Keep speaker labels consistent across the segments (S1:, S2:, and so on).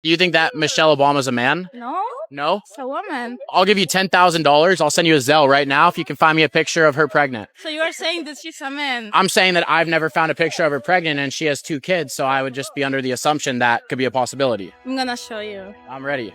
S1: Do you think that Michelle Obama's a man?
S2: No,
S1: No?
S2: it's a woman.
S1: I'll give you $10,000. I'll send you a Zelle right now if you can find me a picture of her pregnant.
S2: So you are saying that she's a man?
S1: I'm saying that I've never found a picture of her pregnant and she has 2 kids, so I would just be under the assumption that could be a possibility.
S2: I'm gonna show you.
S1: I'm ready.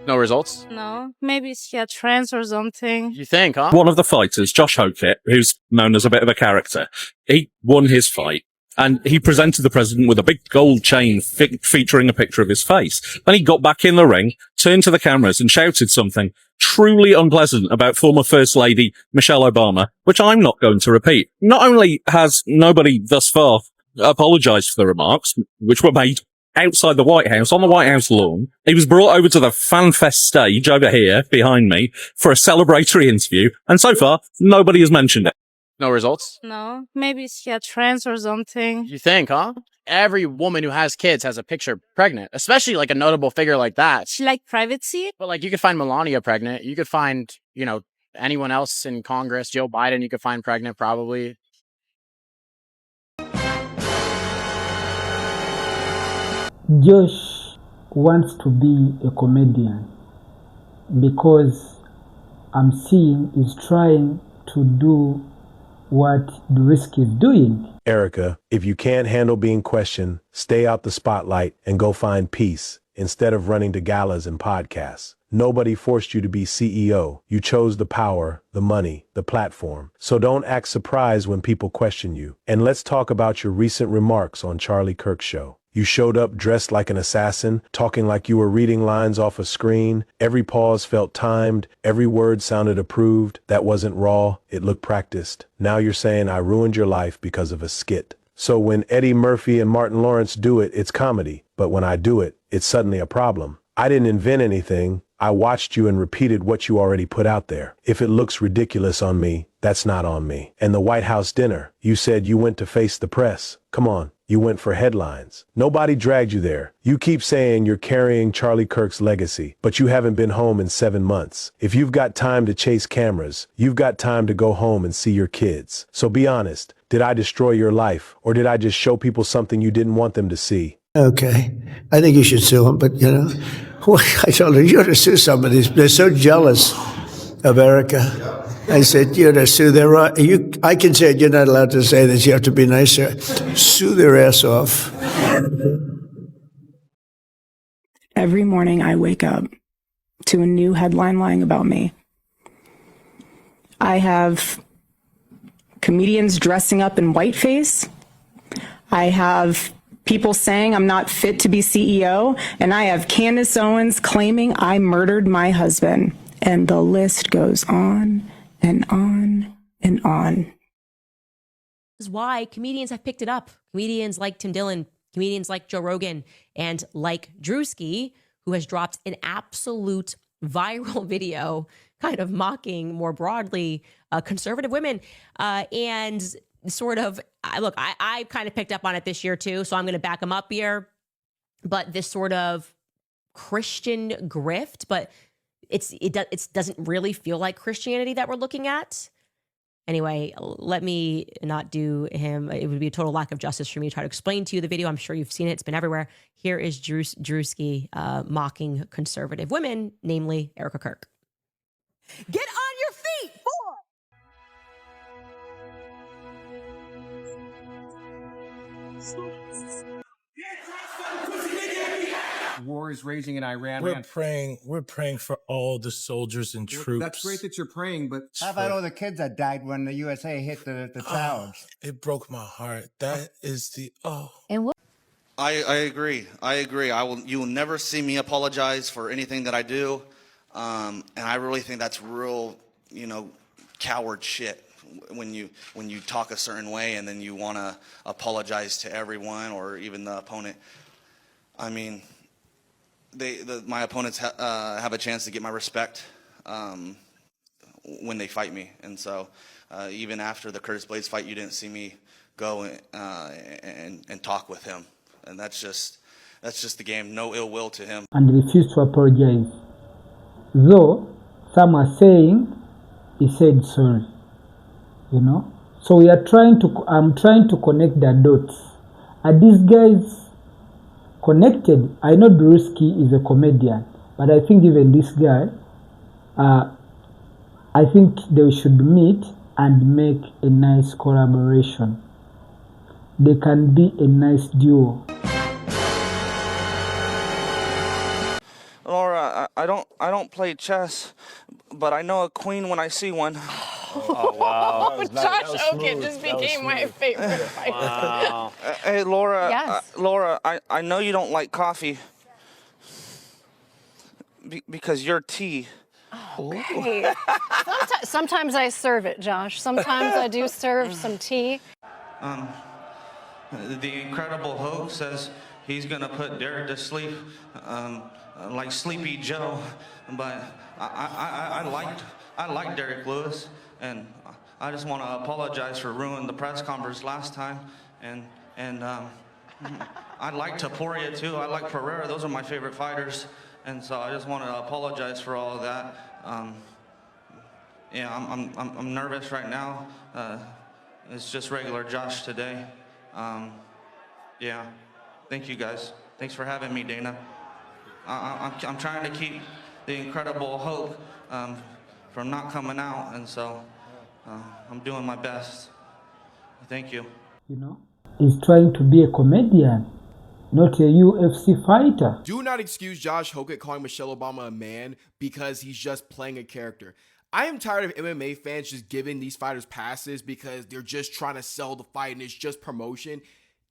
S1: No results?
S2: No, maybe she a trans or something.
S1: You think, huh?
S3: One of the fighters, Josh Hoit, who's known as a bit of a character, he won his fight. And he presented the president with a big gold chain featuring a picture of his face. Then he got back in the ring, turned to the cameras and shouted something truly unpleasant about former First Lady Michelle Obama, which I'm not going to repeat. Not only has nobody thus far apologized for the remarks, which were made outside the White House, on the White House lawn, he was brought over to the FanFest stage over here behind me for a celebratory interview. And so far, nobody has mentioned it.
S1: No results?
S2: No, maybe she a trans or something.
S1: You think, huh? Every woman who has kids has a picture pregnant, especially like a notable figure like that.
S2: She like privacy?
S1: But like you could find Melania pregnant. You could find, anyone else in Congress, Joe Biden, you could find pregnant probably.
S4: Josh wants to be a comedian because I'm seeing he's trying to do what the risk is doing.
S5: Erica, if you can't handle being questioned, stay out the spotlight and go find peace instead of running to galas and podcasts. Nobody forced you to be CEO. You chose the power, the money, the platform. So don't act surprised when people question you. And let's talk about your recent remarks on Charlie Kirk's show. You showed up dressed like an assassin, talking like you were reading lines off a screen. Every pause felt timed. Every word sounded approved. That wasn't raw. It looked practiced. Now you're saying I ruined your life because of a skit. So when Eddie Murphy and Martin Lawrence do it, it's comedy. But when I do it, it's suddenly a problem. I didn't invent anything. I watched you and repeated what you already put out there. If it looks ridiculous on me, that's not on me. And the White House dinner, you said you went to face the press. Come on. You went for headlines. Nobody dragged you there. You keep saying you're carrying Charlie Kirk's legacy, but you haven't been home in 7 months. If you've got time to chase cameras, you've got time to go home and see your kids. So be honest, did I destroy your life, or did I just show people something you didn't want them to see?
S6: Okay, I think you should sue him, but I told her, you ought to sue somebody. They're so jealous of Erica. I said, you ought to sue their I can say you're not allowed to say this, you have to be nicer. Sue their ass off.
S7: Every morning I wake up to a new headline lying about me. I have comedians dressing up in whiteface. I have people saying I'm not fit to be CEO. And I have Candace Owens claiming I murdered my husband. And the list goes on and on and on.
S8: This is why comedians have picked it up. Comedians like Tim Dillon, comedians like Joe Rogan, and like Drewski, who has dropped an absolute viral video kind of mocking more broadly conservative women. And sort of, I kind of picked up on it this year too, so I'm going to back them up here. But this sort of Christian grift, but it doesn't really feel like Christianity that we're looking at. Anyway, let me not do him. It would be a total lack of justice for me to try to explain to you the video. I'm sure you've seen it. It's been everywhere. Here is Drewski mocking conservative women, namely Erica Kirk.
S9: Get on your feet,
S10: War is raging in Iran.
S11: We're praying for all the soldiers and troops.
S10: That's great that you're praying, but
S12: how about all the kids that died when the USA hit the towers?
S11: It broke my heart. That is the
S13: And what?
S14: I agree. You will never see me apologize for anything that I do, and I really think that's real, coward shit. When you talk a certain way and then you want to apologize to everyone or even the opponent. I mean, my opponents have a chance to get my respect when they fight me, and so even after the Curtis Blades fight, you didn't see me go and talk with him, and that's just the game. No ill will to him.
S4: And refused to apologize. Though some are saying he said sorry. So I'm trying to connect the dots. Are these guys connected. I know Drewski is a comedian, but I think even this guy, I think they should meet and make a nice collaboration. They can be a nice duo.
S14: Laura, I don't play chess, but I know a queen when I see one.
S2: Oh, wow. Josh Hogan just became my favorite fighter.
S14: Wow. Hey, Laura.
S2: Yes.
S14: Laura, I know you don't like coffee because you're tea.
S2: Okay. Sometimes I serve it, Josh. Sometimes I do serve some tea.
S14: The Incredible Hulk says he's gonna put Derek to sleep, like Sleepy Joe, but I like Derek Lewis, and I just want to apologize for ruining the press conference last time, and I like Taporia too. I like Pereira. Those are my favorite fighters, and so I just want to apologize for all of that. Yeah, I'm nervous right now. It's just regular Josh today. Yeah, thank you guys. Thanks for having me, Dana. I'm trying to keep the Incredible Hulk from not coming out, and so I'm doing my best. Thank you.
S4: You know, he's trying to be a comedian, not a UFC fighter.
S13: Do not excuse Josh Hogan calling Michelle Obama a man because he's just playing a character. I am tired of MMA fans just giving these fighters passes because they're just trying to sell the fight and it's just promotion.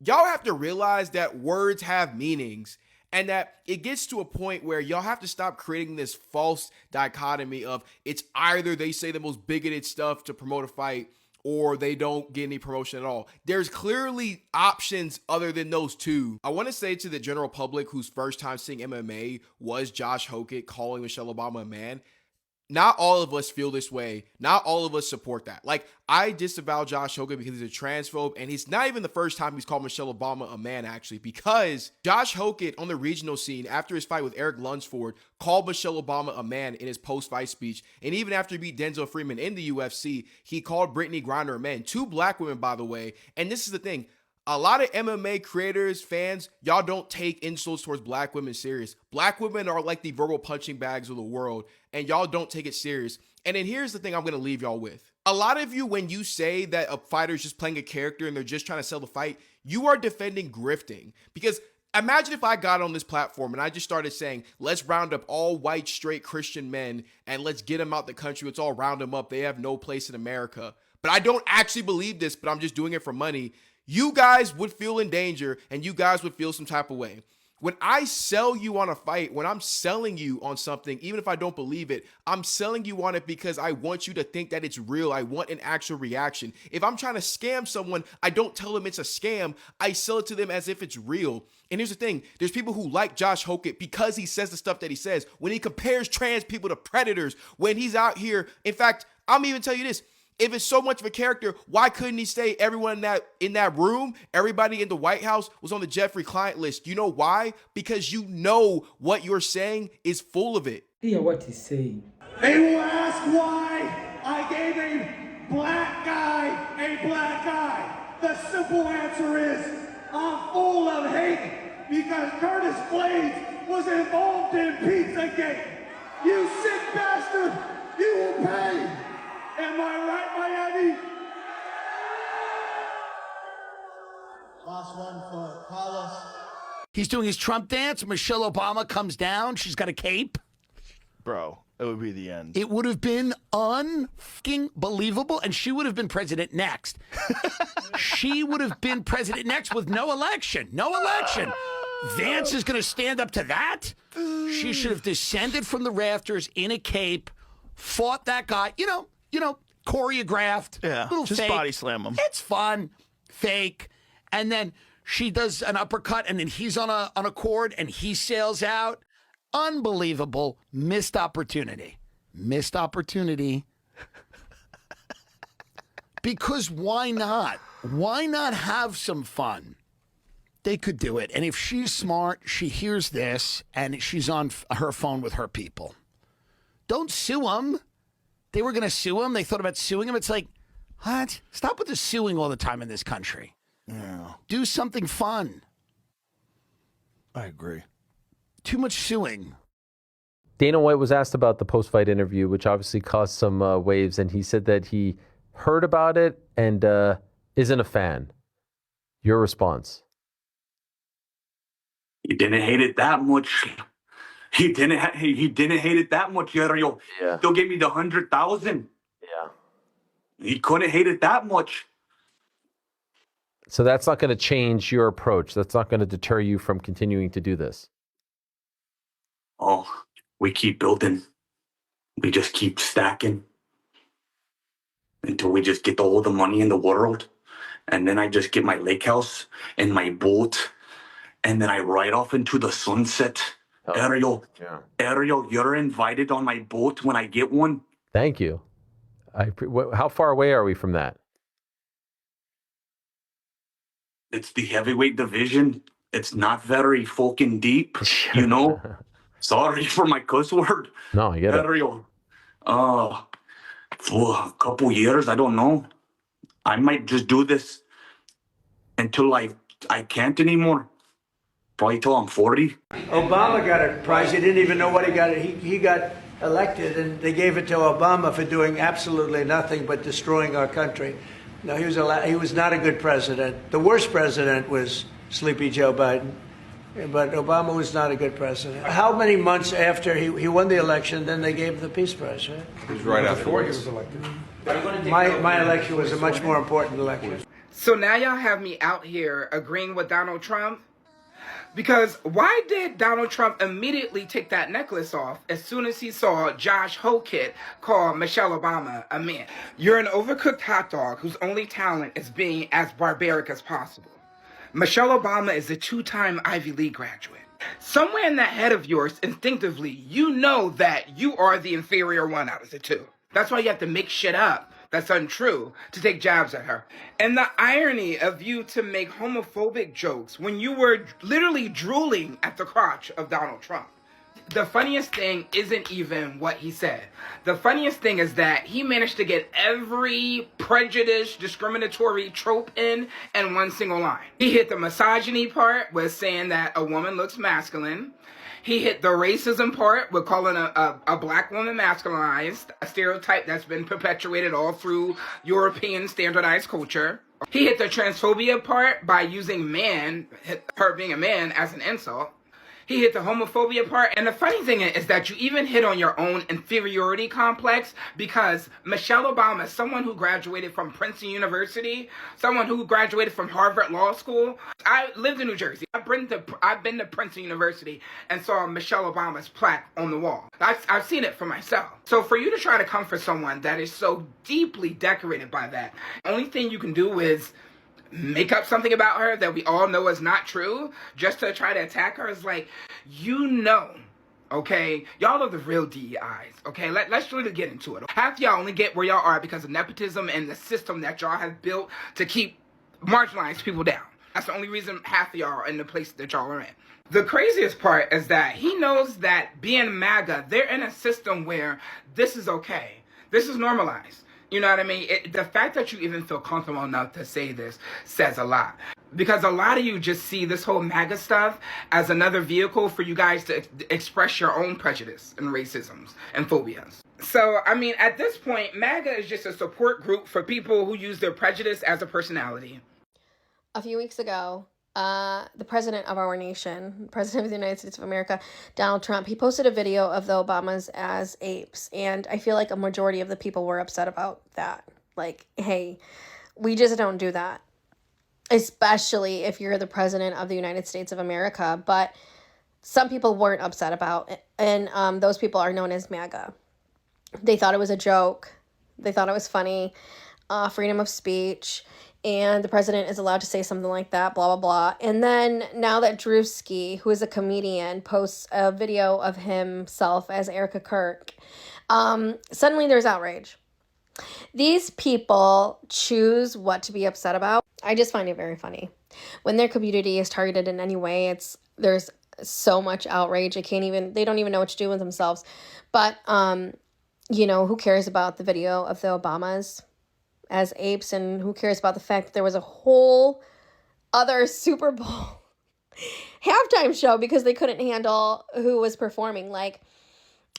S13: Y'all have to realize that words have meanings and that it gets to a point where y'all have to stop creating this false dichotomy of it's either they say the most bigoted stuff to promote a fight or they don't get any promotion at all. There's clearly options other than those two. I want to say to the general public whose first time seeing MMA was Josh Hogan calling Michelle Obama a man, not all of us feel this way. Not all of us support that. Like, I disavow Josh Hogan because he's a transphobe, and he's not even the first time he's called Michelle Obama a man, actually, because Josh Hogan on the regional scene, after his fight with Eric Lunsford, called Michelle Obama a man in his post-fight speech, and even after he beat Denzel Freeman in the UFC, he called Brittany Griner a man. 2 black women, by the way, and this is the thing. A lot of MMA creators, fans, y'all don't take insults towards black women serious. Black women are like the verbal punching bags of the world, and y'all don't take it serious. And then here's the thing I'm going to leave y'all with. A lot of you, when you say that a fighter is just playing a character and they're just trying to sell the fight, you are defending grifting. Because imagine if I got on this platform and I just started saying, let's round up all white, straight Christian men and let's get them out the country. Let's all round them up. They have no place in America. But I don't actually believe this, but I'm just doing it for money. You guys would feel in danger and you guys would feel some type of way. When I sell you on a fight, when I'm selling you on something, even if I don't believe it, I'm selling you on it because I want you to think that it's real. I want an actual reaction. If I'm trying to scam someone, I don't tell them it's a scam. I sell it to them as if it's real. And here's the thing. There's people who like Josh Hogan because he says the stuff that he says. When he compares trans people to predators, when he's out here. In fact, I'm even tell you this. If it's so much of a character, why couldn't he say everyone in that room, everybody in the White House was on the Jeffrey client list? You know why? Because you know what you're saying is full of it.
S4: Hear what he's saying.
S15: They will ask why I gave a black guy a black eye. The simple answer is I'm full of hate because Curtis Blades was involved in Pizzagate. You sick bastard, you will pay. Am I right, Miami?
S16: Last one for Carlos.
S17: He's doing his Trump dance. Michelle Obama comes down. She's got a cape.
S18: Bro, it would be the end.
S17: It would have been unbelievable, and she would have been president next. She would have been president next with no election. No election. Vance is going to stand up to that? She should have descended from the rafters in a cape, fought that guy, you know, choreographed.
S18: Yeah,
S17: little
S18: just
S17: fake.
S18: body slam him.
S17: It's fun, fake. And then she does an uppercut, and then he's on a cord, and he sails out. Unbelievable. Missed opportunity. Missed opportunity. Because why not? Why not have some fun? They could do it. And if she's smart, she hears this, and she's on her phone with her people. Don't sue them. They were going to sue him. They thought about suing him. It's like, what? Stop with the suing all the time in this country.
S18: Yeah.
S17: Do something fun. I agree. Too much suing.
S19: Dana White was asked about the post-fight interview, which obviously caused some waves, and he said that he heard about it and isn't a fan. Your response?
S20: He didn't hate it that much. He didn't hate it that much, Ariel.
S19: Yeah.
S20: Still gave me the 100,000.
S19: Yeah.
S20: He couldn't hate it that much.
S19: So that's not going to change your approach. That's not going to deter you from continuing to do this.
S20: Oh, we keep building. We just keep stacking until we just get all the money in the world. And then I just get my lake house and my boat. And then I ride off into the sunset. Ariel, Ariel, you're invited on my boat when I get one.
S19: Thank you. How far away are we from that?
S20: It's the heavyweight division. It's not very fucking deep, you know? Sorry for my cuss word.
S19: No, I get it.
S20: Ariel, for a couple years, I don't know. I might just do this until I can't anymore. Probably till I'm 40.
S6: Obama got a prize. He didn't even know what he got. He got elected, and they gave it to Obama for doing absolutely nothing but destroying our country. No, he was not a good president. The worst president was Sleepy Joe Biden, but Obama was not a good president. How many months after he won the election, then they gave him the Peace Prize, right?
S21: It was right after he was elected.
S6: My election was a much more important election.
S22: So now y'all have me out here agreeing with Donald Trump? Because why did Donald Trump immediately take that necklace off as soon as he saw Josh Hoit call Michelle Obama a man? You're an overcooked hot dog whose only talent is being as barbaric as possible. Michelle Obama is a 2-time Ivy League graduate. Somewhere in that head of yours, instinctively, you know that you are the inferior one out of the two. That's why you have to make shit up that's untrue to take jabs at her. And the irony of you to make homophobic jokes when you were literally drooling at the crotch of Donald Trump. The funniest thing isn't even what he said. The funniest thing is that he managed to get every prejudice, discriminatory trope in one single line. He hit the misogyny part with saying that a woman looks masculine. He hit the racism part with calling a black woman masculinized, a stereotype that's been perpetuated all through European standardized culture. He hit the transphobia part by using man, her being a man, as an insult. He hit the homophobia part. And the funny thing is that you even hit on your own inferiority complex, because Michelle Obama, someone who graduated from Princeton University, someone who graduated from Harvard Law School. I lived in New Jersey. I've been to Princeton University and saw Michelle Obama's plaque on the wall. I've seen it for myself. So for you to try to come for someone that is so deeply decorated by that, the only thing you can do is make up something about her that we all know is not true just to try to attack her. Is like, you know, okay, y'all are the real DEIs, okay? Let's really get into it. Half y'all only get where y'all are because of nepotism and the system that y'all have built to keep marginalized people down. That's the only reason half of y'all are in the place that y'all are in. The craziest part is that he knows that being MAGA, they're in a system where this is okay. This is normalized. You know what I mean? The fact that you even feel comfortable enough to say this says a lot. Because a lot of you just see this whole MAGA stuff as another vehicle for you guys to express your own prejudice and racisms and phobias. So, I mean, at this point, MAGA is just a support group for people who use their prejudice as a personality.
S2: A few weeks ago, the president of our nation, president of the United States of America, Donald Trump, he posted a video of the Obamas as apes. And I feel like a majority of the people were upset about that. Like, hey, we just don't do that. Especially if you're the president of the United States of America. But some people weren't upset about it. And those people are known as MAGA. They thought it was a joke. They thought it was funny. Freedom of speech. And the president is allowed to say something like that, blah, blah, blah. And then now that Drewski, who is a comedian, posts a video of himself as Erica Kirk, suddenly there's outrage. These people choose what to be upset about. I just find it very funny. When their community is targeted in any way, there's so much outrage. They don't even know what to do with themselves. But, who cares about the video of the Obamas as apes, and who cares about the fact that there was a whole other Super Bowl halftime show because they couldn't handle who was performing. Like,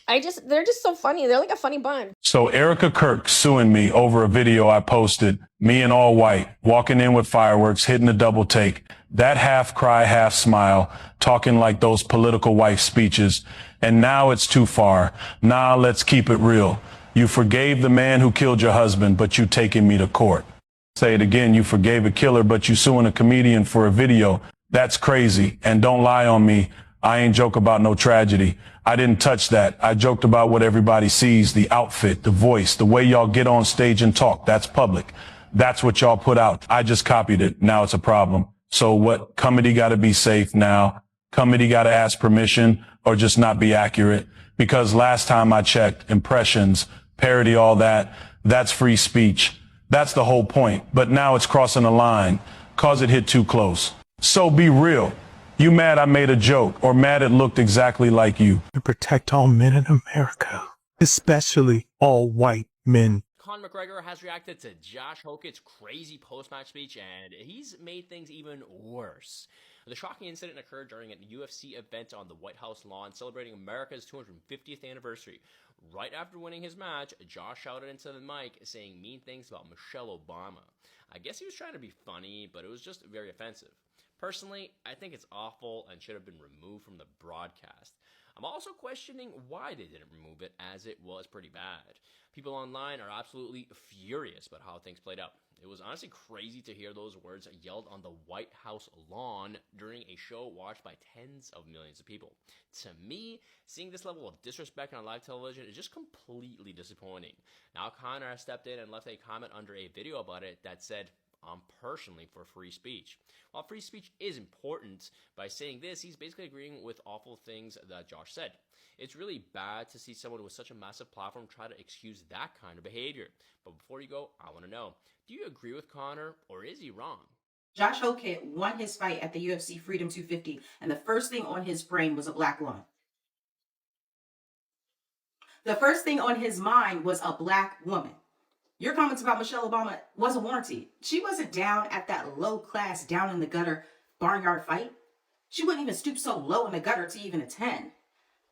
S2: they're just so funny. They're like a funny bunch.
S5: So Erica Kirk suing me over a video I posted, me in all white, walking in with fireworks, hitting a double take, that half cry, half smile, talking like those political wife speeches. And now it's too far. Nah, let's keep it real. You forgave the man who killed your husband, but you taking me to court. Say it again, you forgave a killer, but you suing a comedian for a video. That's crazy. And don't lie on me. I ain't joke about no tragedy. I didn't touch that. I joked about what everybody sees, the outfit, the voice, the way y'all get on stage and talk. That's public. That's what y'all put out. I just copied it. Now it's a problem. So what? Comedy got to be safe now. Comedy got to ask permission or just not be accurate. Because last time I checked, impressions, parody, all that, that's free speech. That's the whole point. But now it's crossing a line cause it hit too close. So be real. You mad I made a joke or mad it looked exactly like you?
S11: To protect all men in America, especially all white men.
S1: Conor McGregor has reacted to Josh Hokett's crazy post-match speech, and he's made things even worse. The shocking incident occurred during a UFC event on the White House lawn celebrating America's 250th anniversary. Right after winning his match, Josh shouted into the mic saying mean things about Michelle Obama. I guess he was trying to be funny, but it was just very offensive. Personally, I think it's awful and should have been removed from the broadcast. I'm also questioning why they didn't remove it, as it was pretty bad. People online are absolutely furious about how things played out. It was honestly crazy to hear those words yelled on the White House lawn during a show watched by tens of millions of people. To me, seeing this level of disrespect on live television is just completely disappointing. Now Conor has stepped in and left a comment under a video about it that said, "I'm personally for free speech." While free speech is important, by saying this, he's basically agreeing with awful things that Josh said. It's really bad to see someone with such a massive platform try to excuse that kind of behavior. But before you go, I want to know, do you agree with Conor or is he wrong?
S3: Josh Hoit won his fight at the UFC Freedom 250, and the first thing on his brain was a black woman. The first thing on his mind was a black woman. Your comments about Michelle Obama wasn't warranted. She wasn't down at that low class, down in the gutter barnyard fight. She wouldn't even stoop so low in the gutter to even attend.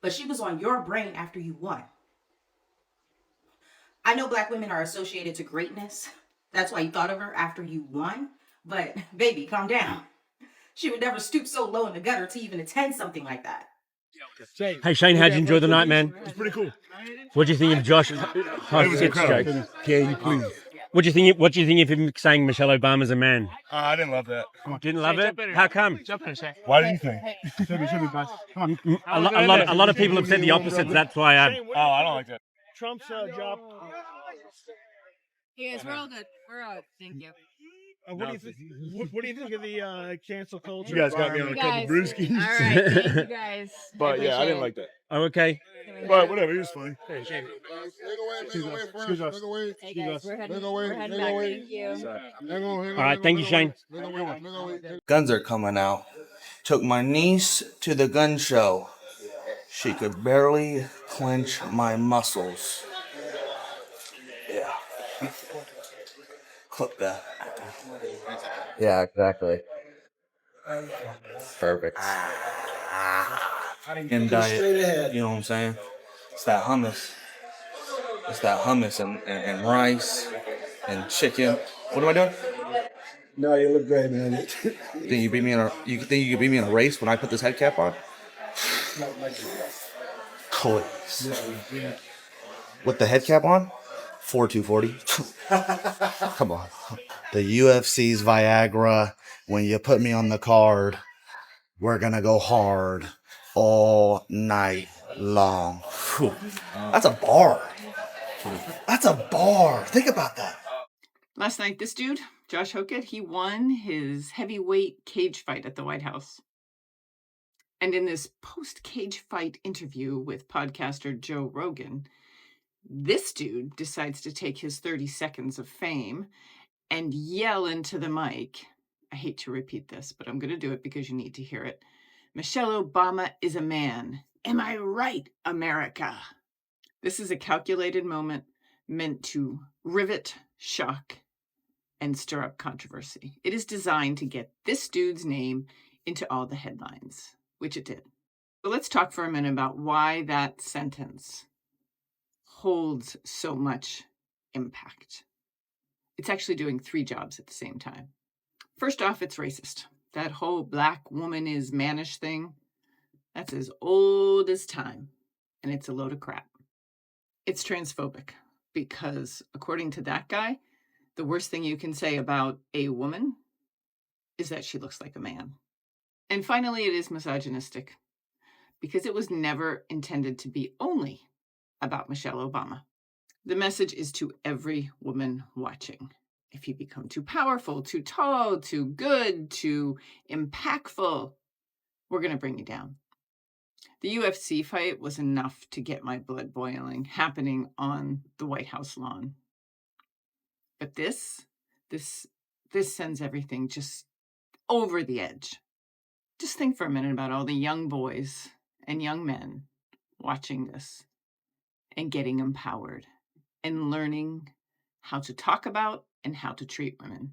S3: But she was on your brain after you won. I know black women are associated to greatness. That's why you thought of her after you won. But baby, calm down. She would never stoop so low in the gutter to even attend something like that.
S23: Hey Shane, how'd you enjoy the night, man?
S21: It's pretty cool.
S23: What do you think of Josh?
S21: It was incredible. Can you please?
S23: What do you think of him saying Michelle Obama's a man?
S21: I didn't love that.
S23: Didn't love it? How come?
S21: Why do you think?
S23: A lot of people have said the opposite. That's why I
S21: don't like that.
S24: Trump's job.
S25: Yes, we're all good. We're all good. Thank you.
S24: What do you think? What do you think of the cancel culture?
S21: You guys got me on a couple brewskis.
S25: All right, thank you guys.
S21: But yeah, I didn't like that.
S23: Oh, okay.
S21: But whatever, he was funny.
S25: Hey guys, we're heading back. Thank you.
S23: All right, thank you, Shane.
S14: Guns are coming out. Took my niece to the gun show. She could barely clench my muscles. Yeah. Clip that.
S26: Yeah, exactly. Perfect.
S14: In diet, you know what I'm saying? It's that hummus. It's that hummus and rice and chicken. What am I doing?
S6: No, you look great, man.
S14: Think you beat me in you think you could beat me in a race when I put this head cap on? Please. With the head cap on? 4,240. Come on. The UFC's Viagra. When you put me on the card, we're gonna go hard all night long. Whew. That's a bar. That's a bar. Think about that.
S27: Last night, this dude, Josh Hoit, he won his heavyweight cage fight at the White House. And in this post-cage fight interview with podcaster Joe Rogan, this dude decides to take his 30 seconds of fame and yell into the mic. I hate to repeat this, but I'm going to do it because you need to hear it. Michelle Obama is a man. Am I right, America? This is a calculated moment meant to rivet, shock, and stir up controversy. It is designed to get this dude's name into all the headlines, which it did. So let's talk for a minute about why that sentence holds so much impact. It's actually doing 3 jobs at the same time. First off, it's racist. That whole black woman is mannish thing, that's as old as time, and it's a load of crap. It's transphobic because, according to that guy, the worst thing you can say about a woman is that she looks like a man. And finally, it is misogynistic because it was never intended to be only about Michelle Obama. The message is to every woman watching. If you become too powerful, too tall, too good, too impactful, we're going to bring you down. The UFC fight was enough to get my blood boiling, happening on the White House lawn. But this sends everything just over the edge. Just think for a minute about all the young boys and young men watching this and getting empowered and learning how to talk about and how to treat women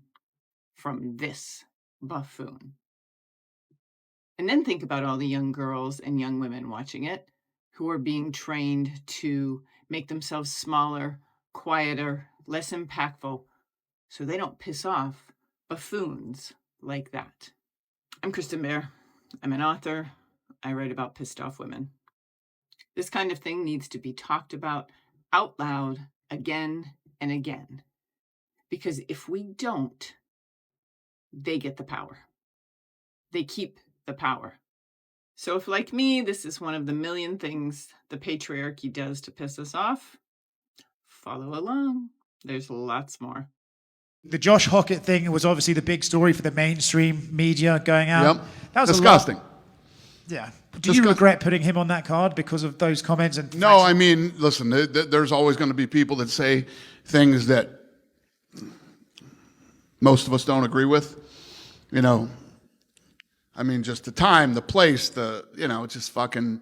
S27: from this buffoon. And then think about all the young girls and young women watching it who are being trained to make themselves smaller, quieter, less impactful, so they don't piss off buffoons like that. I'm Kristen Bear. I'm an author. I write about pissed off women. This kind of thing needs to be talked about out loud again and again. Because if we don't, they get the power. They keep the power. So if, like me, this is one of the million things the patriarchy does to piss us off, follow along. There's lots more.
S4: The Josh Hockett thing was obviously the big story for the mainstream media going out.
S7: Yep.
S4: That was
S7: disgusting.
S4: Yeah. Do you regret putting him on that card because of those comments? And
S7: no, I mean, listen, there's always going to be people that say things that most of us don't agree with. You know, I mean, just the time, the place, it's just fucking,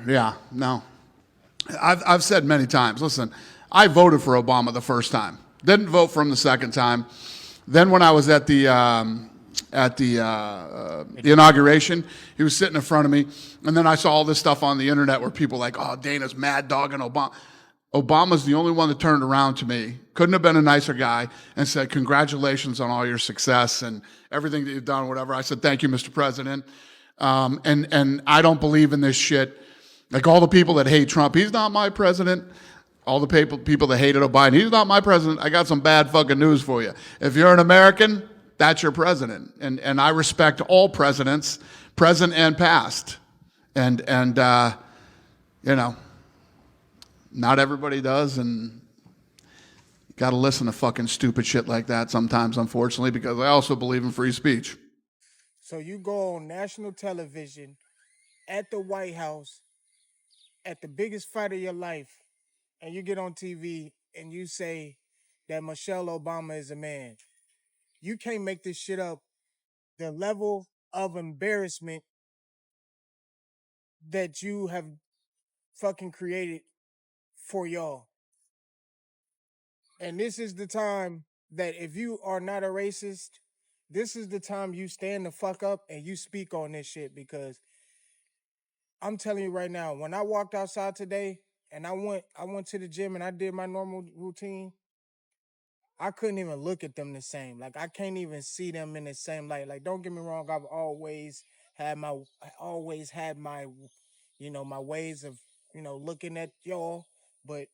S7: yeah, no. I've said many times, listen, I voted for Obama the first time. Didn't vote for him the second time. Then when I was at the inauguration, he was sitting in front of me, and then I saw all this stuff on the internet where people were like, oh, Dana's mad dogging Obama. Obama's the only one that turned around to me, couldn't have been a nicer guy, and said, congratulations on all your success and everything that you've done, whatever. I said, thank you, Mr. President. And I don't believe in this shit. Like all the people that hate Trump, he's not my president. All the people that hated Biden, he's not my president. I got some bad fucking news for you. If you're an American, that's your president. And I respect all presidents, present and past. And not everybody does, and you got to listen to fucking stupid shit like that sometimes, unfortunately, because I also believe in free speech.
S8: So you go on national television, at the White House, at the biggest fight of your life, and you get on TV and you say that Michelle Obama is a man. You can't make this shit up. The level of embarrassment that you have fucking created for y'all. And this is the time that if you are not a racist, this is the time you stand the fuck up and you speak on this shit, because I'm telling you right now, when I walked outside today and I went to the gym and I did my normal routine, I couldn't even look at them the same. Like, I can't even see them in the same light. Like, don't get me wrong, I've always had my my ways of, looking at y'all. But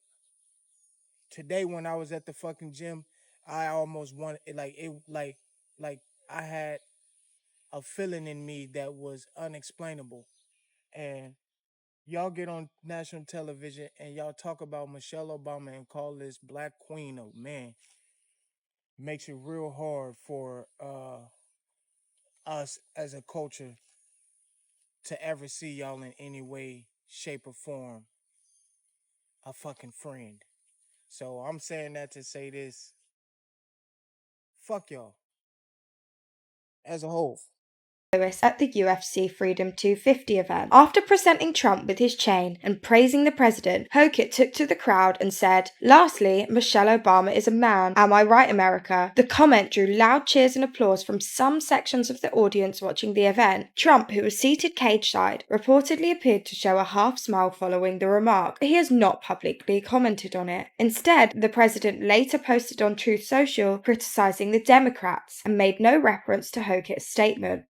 S8: today when I was at the fucking gym, I almost wanted like I had a feeling in me that was unexplainable. And y'all get on national television and y'all talk about Michelle Obama and call this black queen a man. Makes it real hard for us as a culture to ever see y'all in any way, shape, or form a fucking friend. So I'm saying that to say this. Fuck y'all. As a whole.
S9: at the UFC Freedom 250 event. After presenting Trump with his chain and praising the president, Hoit took to the crowd and said, "Lastly, Michelle Obama is a man. Am I right, America?" The comment drew loud cheers and applause from some sections of the audience watching the event. Trump, who was seated cage-side, reportedly appeared to show a half smile following the remark, but he has not publicly commented on it. Instead, the president later posted on Truth Social criticizing the Democrats and made no reference to Hoit's statement.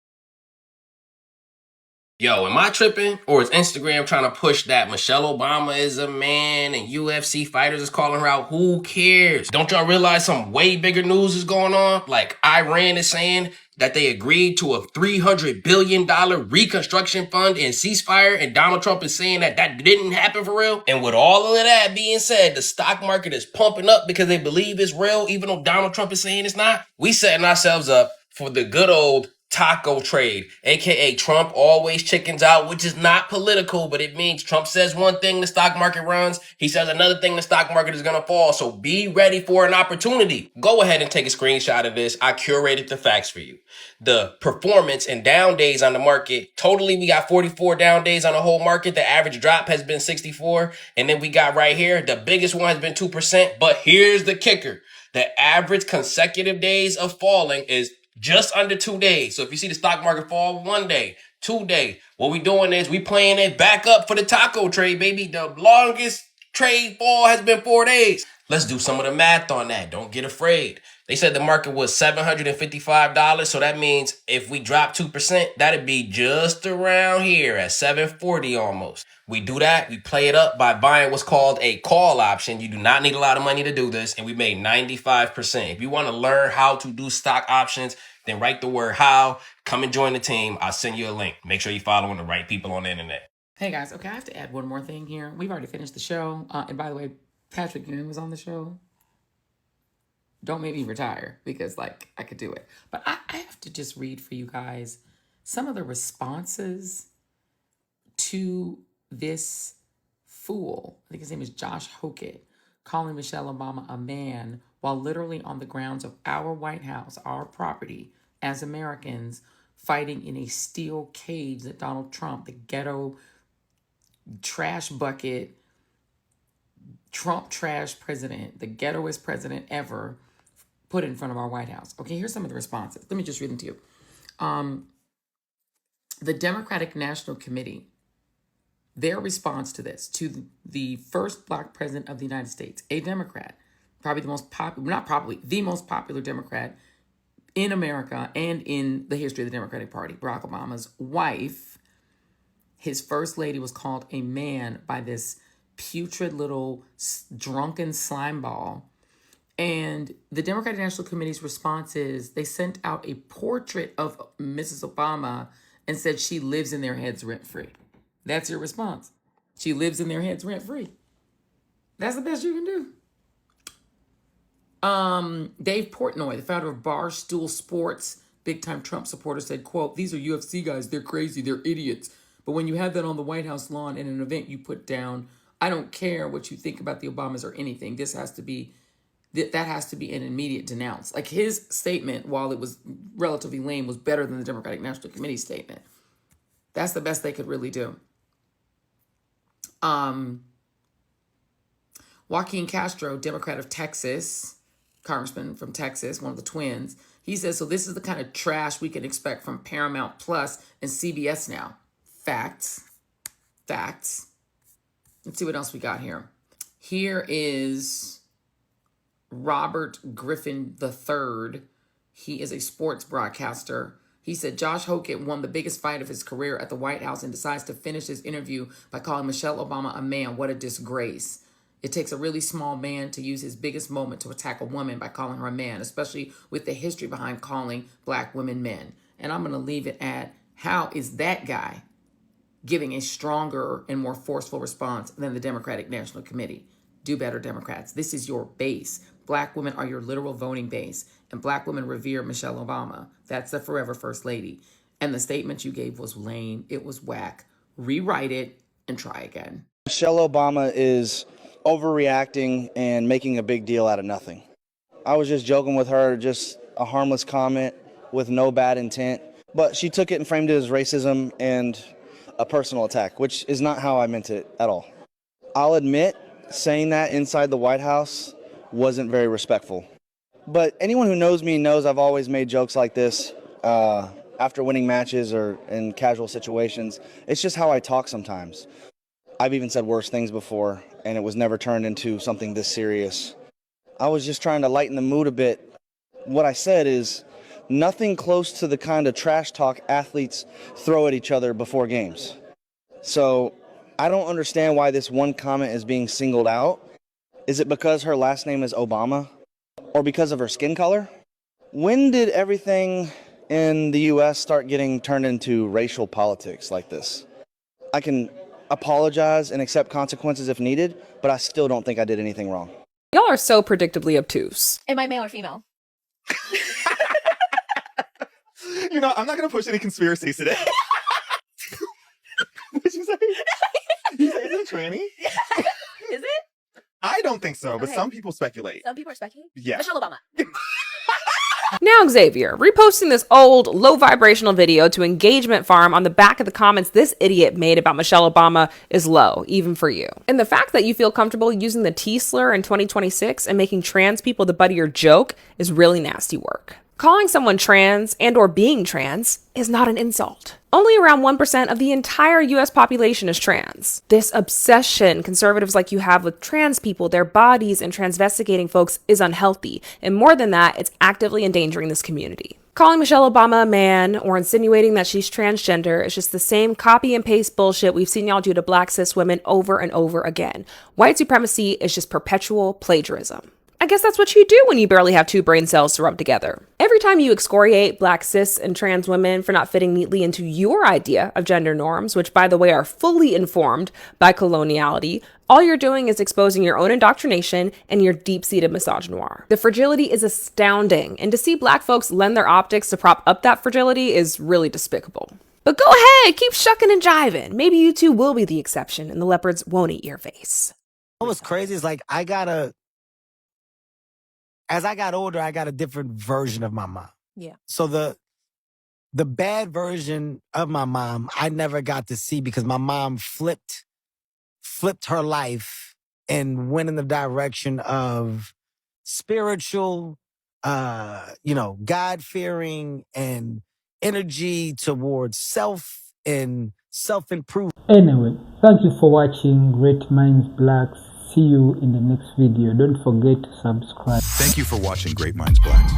S10: Yo, am I tripping? Or is Instagram trying to push that Michelle Obama is a man and UFC fighters is calling her out? Who cares? Don't y'all realize some way bigger news is going on? Like Iran is saying that they agreed to a $300 billion reconstruction fund and ceasefire, and Donald Trump is saying that that didn't happen for real. And with all of that being said, the stock market is pumping up because they believe it's real, even though Donald Trump is saying it's not. We setting ourselves up for the good old taco trade, aka Trump always chickens out, which is not political, but it means Trump says one thing, the stock market runs. He says another thing, the stock market is gonna fall. So be ready for an opportunity. Go ahead and take a screenshot of this. I curated the facts for you. The performance and down days on the market. Totally, we got 44 down days on the whole market. The average drop has been 64. And then we got right here, the biggest one has been 2%. But here's the kicker. The average consecutive days of falling is just under 2 days. So if you see the stock market fall 1 day, 2 day, what we doing is we playing it back up for the taco trade, baby. The longest trade fall has been 4 days. Let's do some of the math on that. Don't get afraid. They said the market was $755. So that means if we drop 2%, that'd be just around here at $740 almost. We do that. We play it up by buying what's called a call option. You do not need a lot of money to do this. And we made 95%. If you want to learn how to do stock options, then write the word how. Come and join the team. I'll send you a link. Make sure you're following the right people on the internet.
S12: Hey guys, okay, I have to add one more thing here. We've already finished the show. And by the way, Patrick Ewing was on the show. Don't make me retire because, like, I could do it. But I have to just read for you guys some of the responses to this fool. I think his name is Josh Hoit, calling Michelle Obama a man while literally on the grounds of our White House, our property, as Americans, fighting in a steel cage that Donald Trump, the ghetto trash bucket, Trump trash president, the ghettoest president ever, put in front of our White House. Okay, here's some of the responses. Let me just read them to you. The Democratic National Committee, their response to this, to the first Black president of the United States, a Democrat, probably the most popular, not probably, the most popular Democrat in America and in the history of the Democratic Party, Barack Obama's wife, his first lady, was called a man by this putrid little drunken slime ball. And the Democratic National Committee's response is they sent out a portrait of Mrs. Obama and said she lives in their heads rent-free. That's your response. She lives in their heads rent-free. That's the best you can do. Dave Portnoy, the founder of Barstool Sports, big-time Trump supporter, said, quote, "These are UFC guys. They're crazy. They're idiots. But when you have that on the White House lawn in an event you put down, I don't care what you think about the Obamas or anything. This has to be, that has to be an immediate denounce." Like, his statement, while it was relatively lame, was better than the Democratic National Committee statement. That's the best they could really do. Joaquin Castro, Democrat of Texas, congressman from Texas, one of the twins, he says, "So this is the kind of trash we can expect from Paramount Plus and CBS now." Facts. Facts. Let's see what else we got here. Here is Robert Griffin III. He is a sports broadcaster. He said, "Josh Hoit won the biggest fight of his career at the White House and decides to finish his interview by calling Michelle Obama a man. What a disgrace. It takes a really small man to use his biggest moment to attack a woman by calling her a man, especially with the history behind calling Black women men." And I'm going to leave it at, how is that guy giving a stronger and more forceful response than the Democratic National Committee? Do better, Democrats. This is your base. Black women are your literal voting base, and Black women revere Michelle Obama. That's the forever first lady. And the statement you gave was lame. It was whack. Rewrite it and try again.
S13: Michelle Obama is overreacting and making a big deal out of nothing. I was just joking with her, just a harmless comment with no bad intent. But she took it and framed it as racism and a personal attack, which is not how I meant it at all. I'll admit, saying that inside the White House wasn't very respectful. But anyone who knows me knows I've always made jokes like this after winning matches or in casual situations. It's just how I talk sometimes. I've even said worse things before, and it was never turned into something this serious. I was just trying to lighten the mood a bit. What I said is nothing close to the kind of trash talk athletes throw at each other before games. So I don't understand why this one comment is being singled out. Is it because her last name is Obama? Or because of her skin color? When did everything in the U.S. start getting turned into racial politics like this? I can apologize and accept consequences if needed, but I still don't think I did anything wrong.
S15: Y'all are so predictably obtuse.
S2: Am I male or female?
S16: You know, I'm not going to push any conspiracies today. What'd you say? You say it's a tranny?
S2: Is it?
S16: I don't think so, but
S2: Okay.
S16: some people speculate.
S2: Some people are speculating.
S16: Yeah.
S2: Michelle Obama.
S15: Now, Xavier, reposting this old, low vibrational video to engagement farm on the back of the comments this idiot made about Michelle Obama is low, even for you. And the fact that you feel comfortable using the T slur in 2026 and making trans people the butt of your joke is really nasty work. Calling someone trans and or being trans is not an insult. Only around 1% of the entire US population is trans. This obsession conservatives like you have with trans people, their bodies, and transvestigating folks is unhealthy. And more than that, it's actively endangering this community. Calling Michelle Obama a man or insinuating that she's transgender is just the same copy and paste bullshit we've seen y'all do to black cis women over and over again. White supremacy is just perpetual plagiarism. I guess that's what you do when you barely have two brain cells to rub together. Every time you excoriate black cis and trans women for not fitting neatly into your idea of gender norms, which by the way are fully informed by coloniality, all you're doing is exposing your own indoctrination and your deep-seated misogynoir. The fragility is astounding, and to see black folks lend their optics to prop up that fragility is really despicable. But go ahead, keep shucking and jiving. Maybe you two will be the exception and the leopards won't eat your face.
S17: What's crazy is like as I got older, I got a different version of my mom.
S2: Yeah.
S17: So the bad version of my mom, I never got to see because my mom flipped her life and went in the direction of spiritual, God-fearing and energy towards self and self-improvement.
S18: Anyway, thank you for watching Great Minds Blacks. See you in the next video. Don't forget to subscribe.
S19: Thank you for watching Great Minds Blacks.